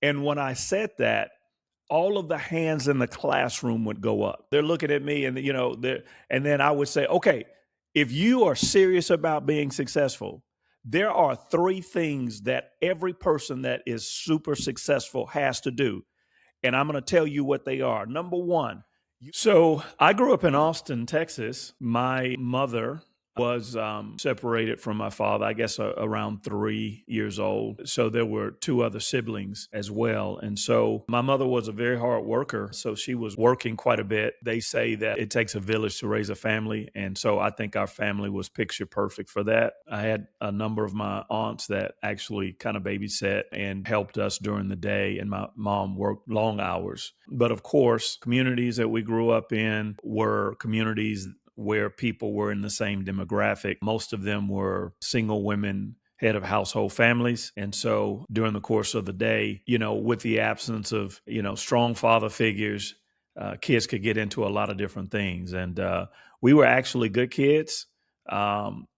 And when I said that, all of the hands in the classroom would go up. They're looking at me and, and then I would say, okay, if you are serious about being successful, there are three things that every person that is super successful has to do. And I'm going to tell you what they are. Number one, so I grew up in Austin, Texas. My mother was separated from my father, I guess around 3 years old. So there were two other siblings as well. And so my mother was a very hard worker. So she was working quite a bit. They say that it takes a village to raise a family. And so I think our family was picture perfect for that. I had a number of my aunts that actually kind of babysat and helped us during the day. And my mom worked long hours. But of course, communities that we grew up in were communities where people were in the same demographic. Most of them were single women, head of household families. And so during the course of the day, with the absence of, strong father figures, kids could get into a lot of different things. And we were actually good kids.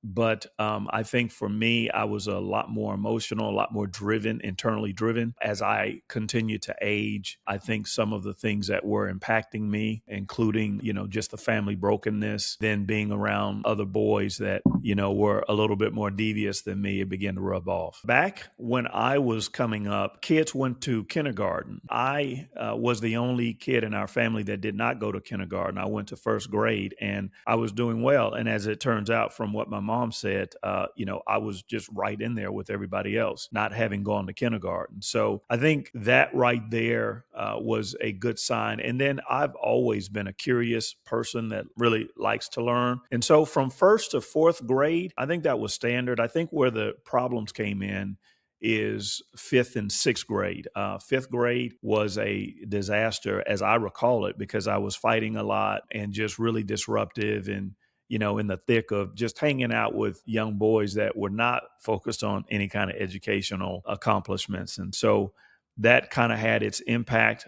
But I think for me, I was a lot more emotional, a lot more driven, internally driven. As I continued to age, I think some of the things that were impacting me, including, just the family brokenness, then being around other boys that, were a little bit more devious than me, it began to rub off. Back when I was coming up, kids went to kindergarten. I was the only kid in our family that did not go to kindergarten. I went to first grade and I was doing well. And as it turns out, from what my mom said, I was just right in there with everybody else, not having gone to kindergarten. So I think that right there was a good sign. And then I've always been a curious person that really likes to learn. And so from first to fourth grade, I think that was standard. I think where the problems came in is fifth and sixth grade. Fifth grade was a disaster, as I recall it, because I was fighting a lot and just really disruptive and in the thick of just hanging out with young boys that were not focused on any kind of educational accomplishments. And so that kind of had its impact.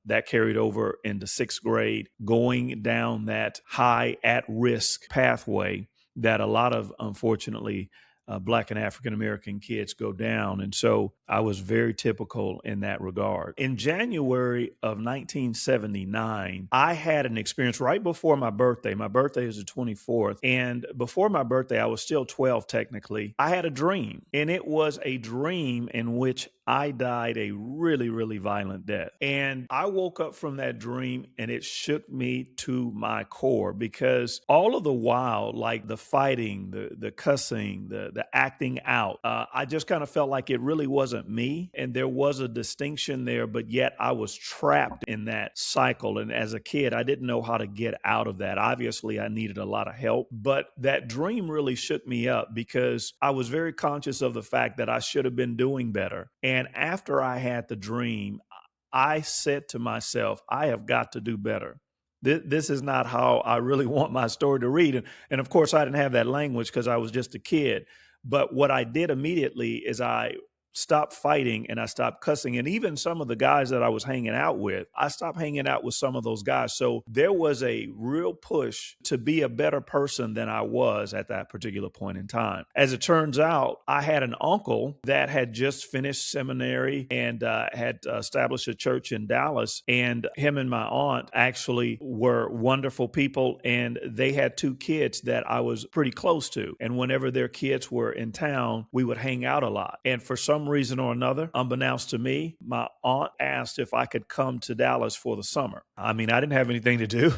That carried over into sixth grade, going down that high at-risk pathway that a lot of, unfortunately, Black and African-American kids go down. And so I was very typical in that regard. In January of 1979, I had an experience right before my birthday. My birthday is the 24th. And before my birthday, I was still 12 technically. I had a dream, and it was a dream in which I died a really, really violent death. And I woke up from that dream and it shook me to my core, because all of the while, like the fighting, the cussing, the acting out, I just kind of felt like it really wasn't me. And there was a distinction there, but yet I was trapped in that cycle. And as a kid, I didn't know how to get out of that. Obviously, I needed a lot of help, but that dream really shook me up because I was very conscious of the fact that I should have been doing better. And after I had the dream, I said to myself, I have got to do better. This is not how I really want my story to read. And of course, I didn't have that language because I was just a kid. But what I did immediately is I stopped fighting and I stopped cussing. And even some of the guys that I was hanging out with, I stopped hanging out with some of those guys. So there was a real push to be a better person than I was at that particular point in time. As it turns out, I had an uncle that had just finished seminary and had established a church in Dallas. And him and my aunt actually were wonderful people. And they had two kids that I was pretty close to. And whenever their kids were in town, we would hang out a lot. And for some reason or another, unbeknownst to me, my aunt asked if I could come to Dallas for the summer. I mean, I didn't have anything to do.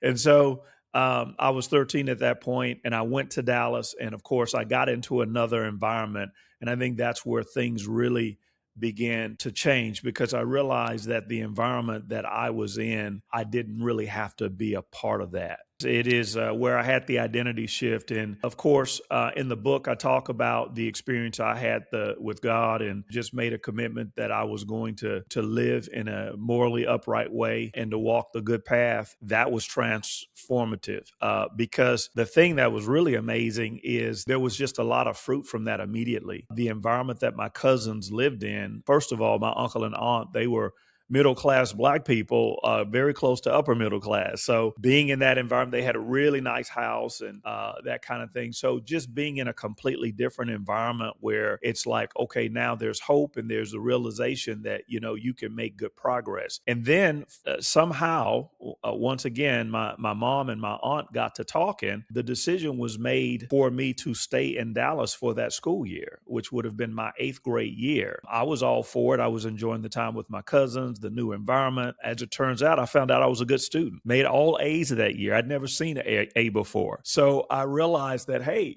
And so I was 13 at that point, and I went to Dallas. And of course, I got into another environment. And I think that's where things really began to change, because I realized that the environment that I was in, I didn't really have to be a part of that. It is where I had the identity shift. And of course, in the book, I talk about the experience I had with God, and just made a commitment that I was going to live in a morally upright way and to walk the good path. That was transformative, because the thing that was really amazing is there was just a lot of fruit from that immediately. The environment that my cousins lived in, first of all, my uncle and aunt, they were middle class Black people, very close to upper middle class. So being in that environment, they had a really nice house and that kind of thing. So just being in a completely different environment where it's like, okay, now there's hope and there's a realization that, you can make good progress. And then somehow, once again, my mom and my aunt got to talking. The decision was made for me to stay in Dallas for that school year, which would have been my 8th grade year. I was all for it. I was enjoying the time with my cousins, the new environment. As it turns out, I found out I was a good student, made all A's that year. I'd never seen an A before. So I realized that, hey,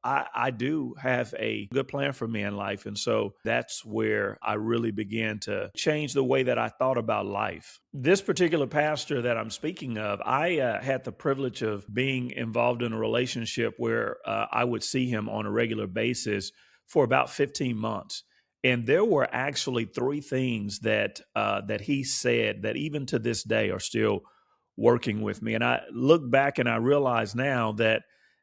I do have a good plan for me in life. And so that's where I really began to change the way that I thought about life. This particular pastor that I'm speaking of, I had the privilege of being involved in a relationship where I would see him on a regular basis for about 15 months. And there were actually 3 things that he said that even to this day are still working with me. And I look back and I realize now that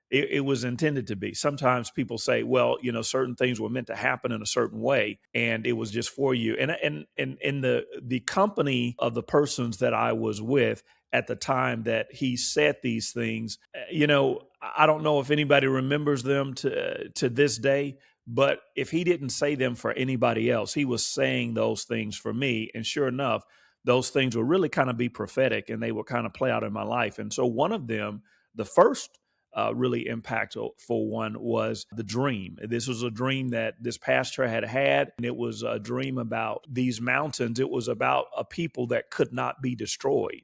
it was intended to be. Sometimes people say, well, certain things were meant to happen in a certain way, and it was just for you. And in the company of the persons that I was with at the time that he said these things, I don't know if anybody remembers them to this day. But if he didn't say them for anybody else, he was saying those things for me. And sure enough, those things will really kind of be prophetic and they will kind of play out in my life. And so one of them, the first really impactful one, was the dream. This was a dream that this pastor had, and it was a dream about these mountains. It was about a people that could not be destroyed.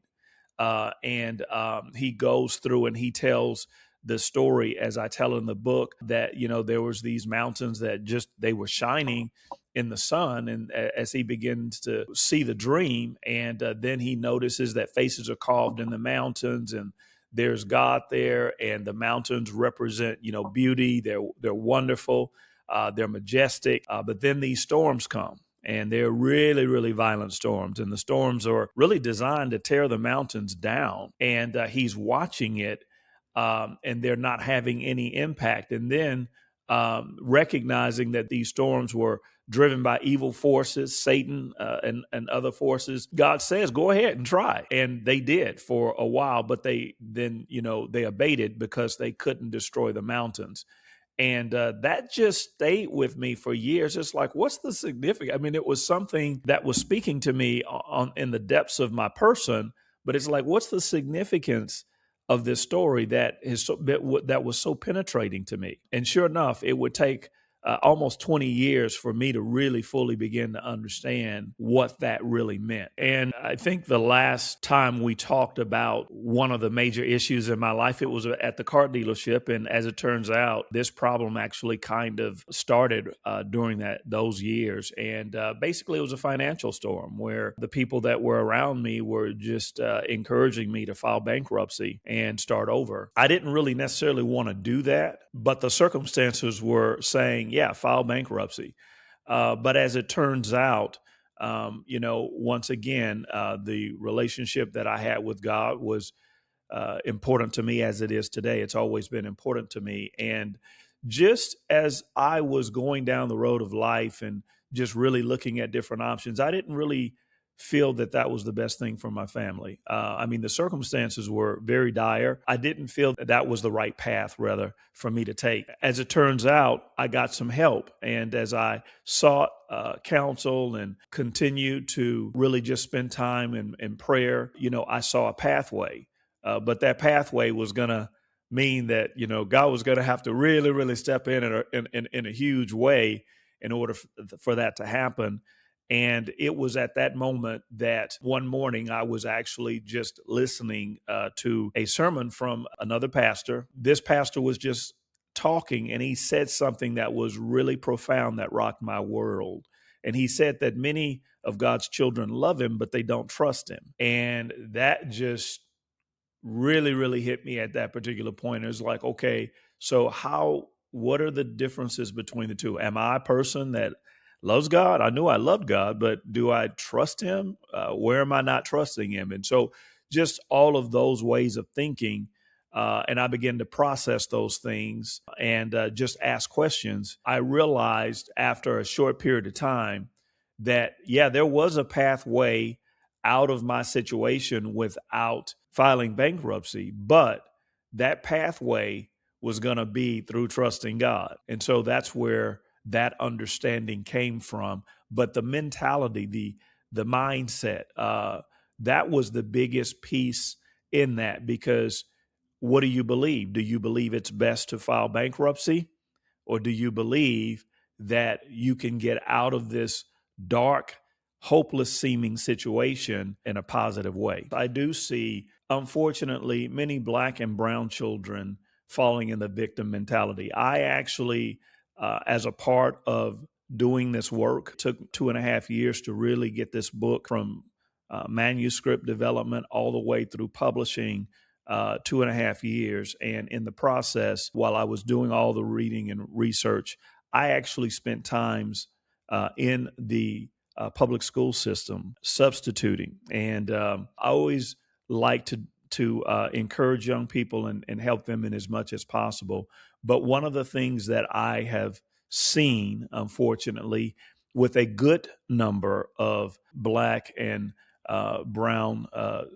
And he goes through and he tells the story, as I tell in the book, that there was these mountains that they were shining in the sun, and as he begins to see the dream, and then he notices that faces are carved in the mountains, and there's God there, and the mountains represent beauty. They're wonderful, they're majestic, but then these storms come. And they're really, really violent storms. And the storms are really designed to tear the mountains down. And he's watching it, and they're not having any impact. And then recognizing that these storms were driven by evil forces, Satan, and other forces, God says, go ahead and try. And they did for a while, but they abated because they couldn't destroy the mountains. And that just stayed with me for years. It's like, what's the significance? I mean, it was something that was speaking to me in the depths of my person, but it's like, what's the significance of this story that was so penetrating to me? And sure enough, it would take almost 20 years for me to really fully begin to understand what that really meant. And I think the last time we talked about one of the major issues in my life, it was at the car dealership. And as it turns out, this problem actually kind of started during those years. And basically, it was a financial storm where the people that were around me were just encouraging me to file bankruptcy and start over. I didn't really necessarily want to do that, but the circumstances were saying, yeah, file bankruptcy. But as it turns out, once again, the relationship that I had with God was important to me as it is today. It's always been important to me. And just as I was going down the road of life and just really looking at different options, I didn't really feel that was the best thing for my family. I mean, the circumstances were very dire. I didn't feel that was the right path, rather, for me to take. As it turns out, I got some help. And as I sought counsel and continued to really just spend time in prayer, I saw a pathway. But that pathway was going to mean that, God was going to have to really, really step in a huge way in order for that to happen. And it was at that moment that one morning I was actually just listening to a sermon from another pastor. This pastor was just talking, and he said something that was really profound that rocked my world. And he said that many of God's children love him, but they don't trust him. And that just really, really hit me at that particular point. It was like, okay, so what are the differences between the two? Am I a person that loves God? I knew I loved God, but do I trust him? Where am I not trusting him? And so just all of those ways of thinking, and I began to process those things and just ask questions. I realized after a short period of time that, yeah, there was a pathway out of my situation without filing bankruptcy, but that pathway was going to be through trusting God. And so that's where that understanding came from. But the mentality, the mindset, that was the biggest piece in that, because what do you believe? Do you believe it's best to file bankruptcy? Or do you believe that you can get out of this dark, hopeless seeming situation in a positive way? I do see, unfortunately, many Black and brown children falling in the victim mentality. I actually, as a part of doing this work, took 2.5 years to really get this book from manuscript development all the way through publishing. 2.5 years. And in the process, while I was doing all the reading and research, I actually spent times in the public school system substituting. And I always like to encourage young people and help them in as much as possible. But one of the things that I have seen, unfortunately, with a good number of Black and brown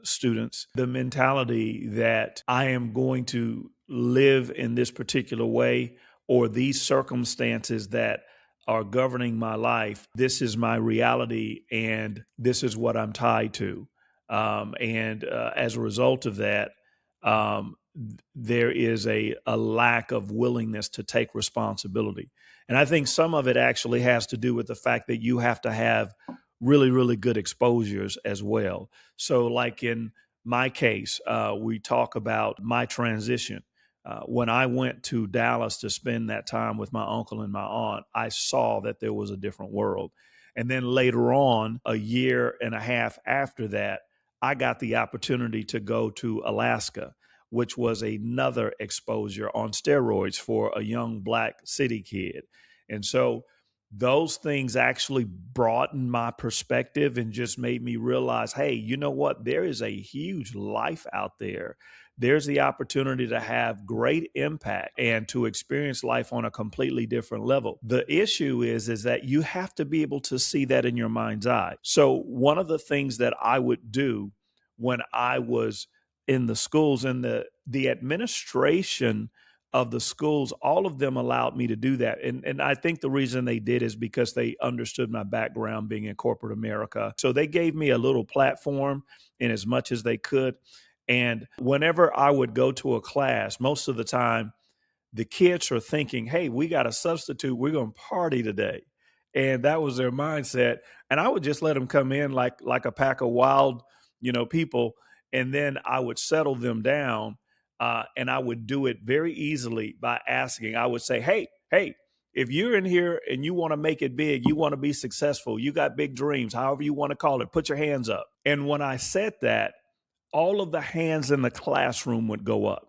students, the mentality that I am going to live in this particular way, or these circumstances that are governing my life, this is my reality and this is what I'm tied to. And as a result of that, um, there is a lack of willingness to take responsibility. And I think some of it actually has to do with the fact that you have to have really, really good exposures as well. So, like in my case, we talk about my transition. When I went to Dallas to spend that time with my uncle and my aunt, I saw that there was a different world. And then later on, a year and a half after that, I got the opportunity to go to Alaska, which was another exposure on steroids for a young Black city kid. And so those things actually broadened my perspective and just made me realize, hey, you know what? There is a huge life out there. There's the opportunity to have great impact and to experience life on a completely different level. The issue is that you have to be able to see that in your mind's eye. So one of the things that I would do when I was in the schools, and the administration of the schools, all of them allowed me to do that. And I think the reason they did is because they understood my background being in corporate America. So they gave me a little platform in as much as they could. And whenever I would go to a class, most of the time, the kids are thinking, hey, we got a substitute. We're going to party today. And that was their mindset. And I would just let them come in like a pack of wild, people. And then I would settle them down. And I would do it very easily by asking. I would say, hey, if you're in here and you want to make it big, you want to be successful, you got big dreams, however you want to call it, put your hands up. And when I said that, all of the hands in the classroom would go up.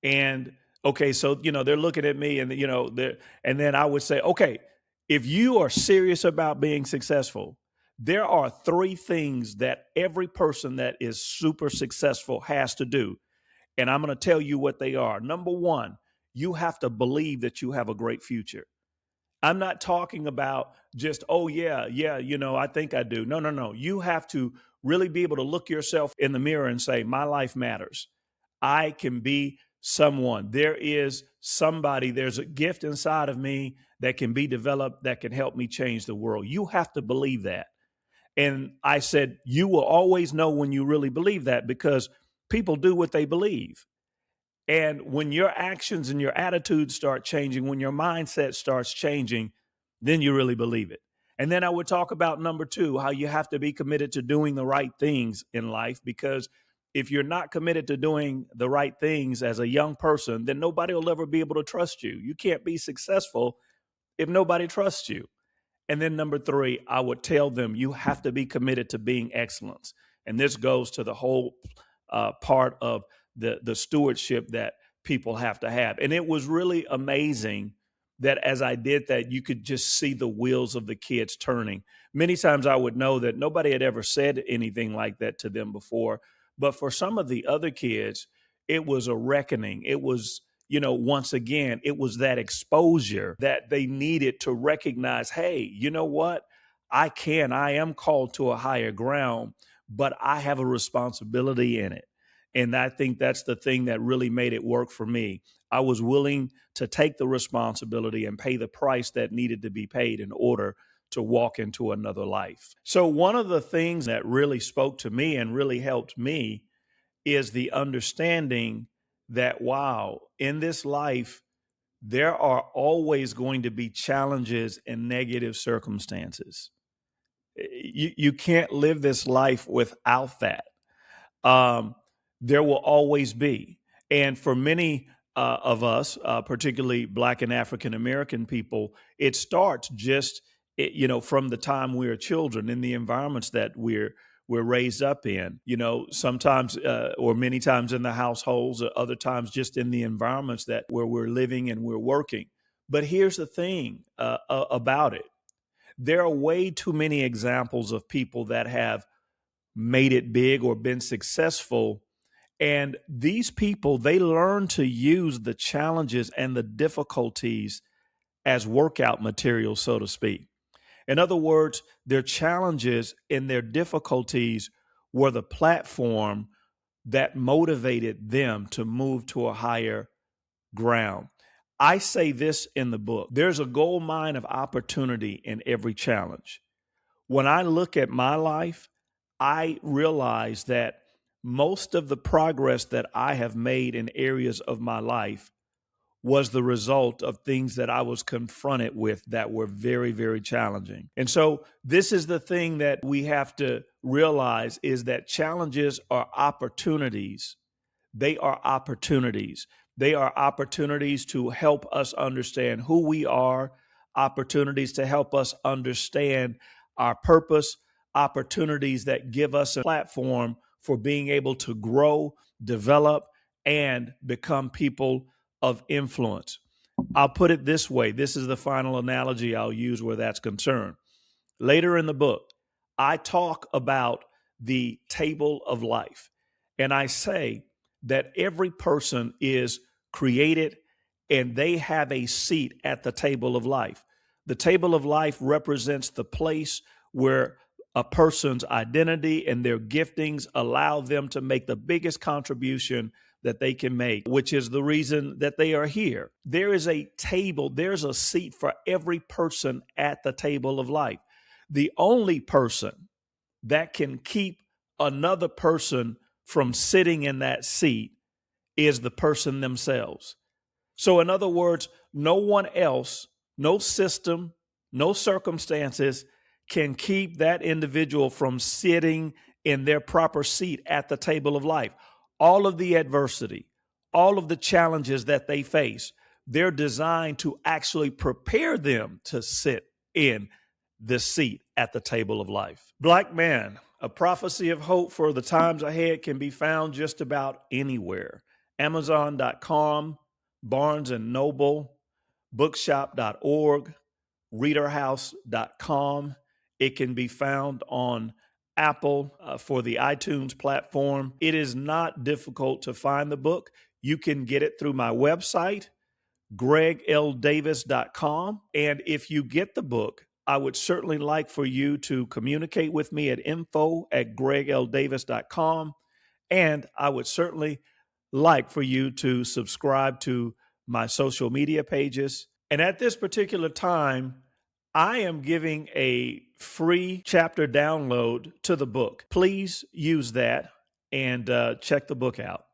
And okay, so they're looking at me, and and then I would say, okay, if you are serious about being successful, there are 3 things that every person that is super successful has to do. And I'm going to tell you what they are. Number 1, you have to believe that you have a great future. I'm not talking about just, oh, yeah, I think I do. No. You have to really be able to look yourself in the mirror and say, my life matters. I can be someone. There is somebody, there's a gift inside of me that can be developed that can help me change the world. You have to believe that. And I said, you will always know when you really believe that, because people do what they believe. And when your actions and your attitudes start changing, when your mindset starts changing, then you really believe it. And then I would talk about number 2, how you have to be committed to doing the right things in life, because if you're not committed to doing the right things as a young person, then nobody will ever be able to trust you. You can't be successful if nobody trusts you. And then number 3, I would tell them you have to be committed to being excellence. And this goes to the whole part of the stewardship that people have to have. And it was really amazing that as I did that, you could just see the wheels of the kids turning. Many times I would know that nobody had ever said anything like that to them before. But for some of the other kids, it was a reckoning. It was, once again, it was that exposure that they needed to recognize, hey, you know what? I am called to a higher ground, but I have a responsibility in it. And I think that's the thing that really made it work for me. I was willing to take the responsibility and pay the price that needed to be paid in order to walk into another life. So, one of the things that really spoke to me and really helped me is the understanding that, wow, in this life, there are always going to be challenges and negative circumstances. You can't live this life without that. Um, there will always be. And for many of us, particularly Black and African American people, it starts just from the time we're children in the environments that we're raised up in. Sometimes or many times in the households, other times just in the environments that where we're living and we're working. But here's the thing about it: there are way too many examples of people that have made it big or been successful. And these people, they learn to use the challenges and the difficulties as workout material, so to speak. In other words, their challenges and their difficulties were the platform that motivated them to move to a higher ground. I say this in the book: there's a gold mine of opportunity in every challenge. When I look at my life, I realize that most of the progress that I have made in areas of my life was the result of things that I was confronted with that were very, very challenging. And so this is the thing that we have to realize, is that challenges are opportunities. They are opportunities. They are opportunities to help us understand who we are, opportunities to help us understand our purpose, opportunities that give us a platform for being able to grow, develop, and become people of influence. I'll put it this way. This is the final analogy I'll use where that's concerned. Later in the book, I talk about the table of life. And I say that every person is created and they have a seat at the table of life. The table of life represents the place where a person's identity and their giftings allow them to make the biggest contribution that they can make, which is the reason that they are here. There is a table, there's a seat for every person at the table of life. The only person that can keep another person from sitting in that seat is the person themselves. So, in other words, no one else, no system, no circumstances can keep that individual from sitting in their proper seat at the table of life. All of the adversity, all of the challenges that they face, they're designed to actually prepare them to sit in the seat at the table of life. Black Man, A Prophecy of Hope for the Times Ahead can be found just about anywhere. Amazon.com, Barnes and Noble, bookshop.org, readerhouse.com. It can be found on Apple for the iTunes platform. It is not difficult to find the book. You can get it through my website, gregldavis.com. And if you get the book, I would certainly like for you to communicate with me at info@gregldavis.com. And I would certainly like for you to subscribe to my social media pages. And at this particular time, I am giving a free chapter download to the book. Please use that and check the book out.